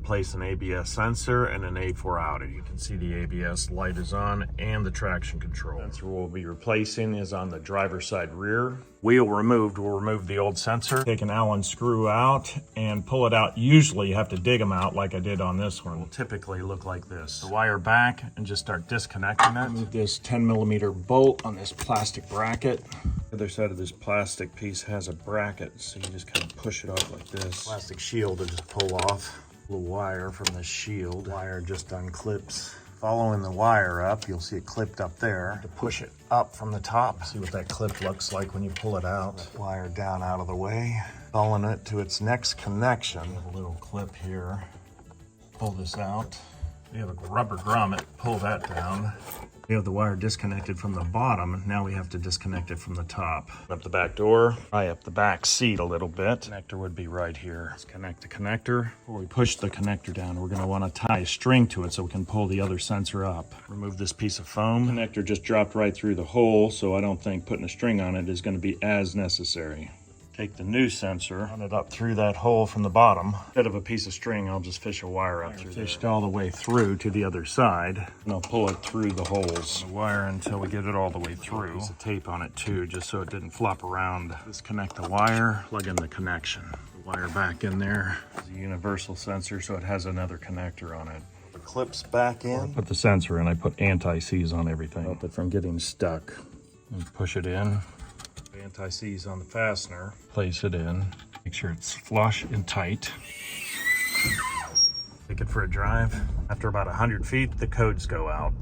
replace an ABS sensor and an A for Audi. You can see the ABS light is on and the traction control. The sensor we'll be replacing is on the driver's side rear. Wheel removed, we'll remove the old sensor. Take an Allen screw out and pull it out. Usually you have to dig them out like I did on this one. It will typically look like this. The wire back and just start disconnecting it. Move this 10mm bolt on this plastic bracket. The other side of this plastic piece has a bracket, so you just kind of push it off like this. Plastic shield to just pull off. The wire from the shield. Wire just unclips. Following the wire up, you'll see it clipped up there. To push it up from the top, see what that clip looks like when you pull it out. Wire down out of the way. Following it to its next connection. A little clip here. Pull this out. We have a rubber grommet. Pull that down. We have the wire disconnected from the bottom. Now we have to disconnect it from the top. Up the back door, pry up the back seat a little bit. Connector would be right here. Let's connect the connector. Before we push the connector down, we're gonna wanna tie a string to it so we can pull the other sensor up. Remove this piece of foam. Connector just dropped right through the hole, so I don't think putting a string on it is gonna be as necessary. Take the new sensor, run it up through that hole from the bottom. Instead of a piece of string, I'll just fish a wire up through there. Fished all the way through to the other side, and I'll pull it through the holes. The wire until we get it all the way through. Piece of tape on it too, just so it didn't flop around. Disconnect the wire, plug in the connection. The wire back in there. It's a universal sensor, so it has another connector on it. The clips back in. Put the sensor in, I put anti-seize on everything. Help it from getting stuck. And push it in. Anti-seize on the fastener. Place it in. Make sure it's flush and tight. Take it for a drive. After about 100 feet, the codes go out.